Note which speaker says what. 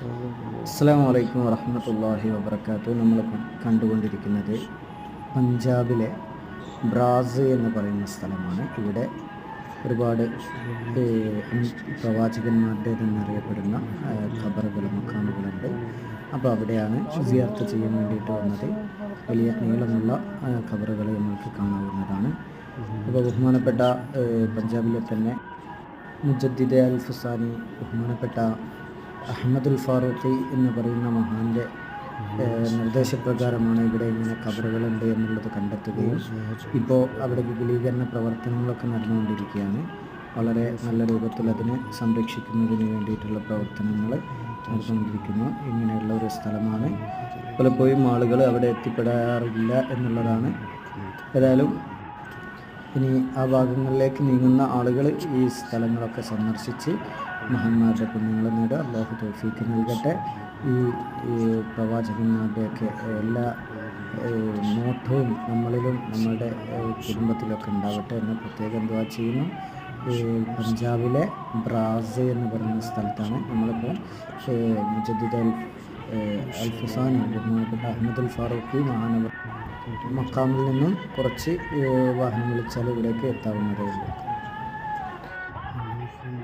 Speaker 1: അസ്സലാമു അലൈക്കും വറഹ്മത്തുള്ളാഹി വബറകാതുഹു. നമ്മൾ കണ്ടുകൊണ്ടിരിക്കുന്നത് പഞ്ചാബിലെ ബ്രാസ് എന്ന് പറയുന്ന സ്ഥലമാണ്. ഇവിടെ ഒരുപാട് പ്രവാചകന്മാരുടെ എന്നറിയപ്പെടുന്ന ഖബറുകളും മഖാമുകളുണ്ട്. അപ്പോൾ അവിടെയാണ് സിയാറത്ത് ചെയ്യാൻ വേണ്ടിയിട്ട് വന്നത്. വലിയ നീളമുള്ള ഖബറുകൾ നമുക്ക് കാണാവുന്നതാണ്. അപ്പോൾ ബഹുമാനപ്പെട്ട പഞ്ചാബിലെ തന്നെ മുജദ്ദിദ് അൽ ഫുസാനി, ബഹുമാനപ്പെട്ട അഹമ്മദുൽ ഫാറൂഖി എന്ന് പറയുന്ന മഹാൻ്റെ നിർദ്ദേശപ്രകാരമാണ് ഇവിടെ ഇങ്ങനെ ഖബറുകളുണ്ട് എന്നുള്ളത് കണ്ടെത്തുകയും ഇപ്പോൾ അവിടെ വിപുലീകരണ പ്രവർത്തനങ്ങളൊക്കെ നടന്നുകൊണ്ടിരിക്കുകയാണ്. വളരെ നല്ല രൂപത്തിൽ അതിനെ സംരക്ഷിക്കുന്നതിന് വേണ്ടിയിട്ടുള്ള പ്രവർത്തനങ്ങൾ നടന്നുകൊണ്ടിരിക്കുന്നു. ഇങ്ങനെയുള്ള ഒരു സ്ഥലമാണ്. പലപ്പോഴും ആളുകൾ അവിടെ എത്തിപ്പെടാറില്ല എന്നുള്ളതാണ്. ഏതായാലും ഇനി ആ ഭാഗങ്ങളിലേക്ക് നീങ്ങുന്ന ആളുകൾ ഈ സ്ഥലങ്ങളൊക്കെ സന്ദർശിച്ച് മഹാന്മാരുടെ പുണ്യങ്ങൾ നേടുക. അല്ലാഹു തൗഫീഖ് നൽകട്ടെ. ഈ പ്രവാചകന്മാരുടെയൊക്കെ എല്ലാ നോട്ടവും നമ്മളിലും നമ്മളുടെ കുടുംബത്തിലൊക്കെ ഉണ്ടാവട്ടെ എന്ന് പ്രത്യേകം ദുആ ചെയ്യുന്നു. പഞ്ചാബിലെ ബ്രാസ് എന്ന് പറയുന്ന സ്ഥലത്താണ് നമ്മളിപ്പോൾ മുജദ്ദിദ് അൽ ഫുസാനി, ബഹുമാനപ്പെട്ട അഹമ്മദുൽ ഫാറൂഖി മഹാനവർ മക്കാമിൽ നിന്നും കുറച്ച് വാഹനം വിളിച്ചാൽ ഇവിടേക്ക് എത്താവുന്നതേ ഉള്ളൂ.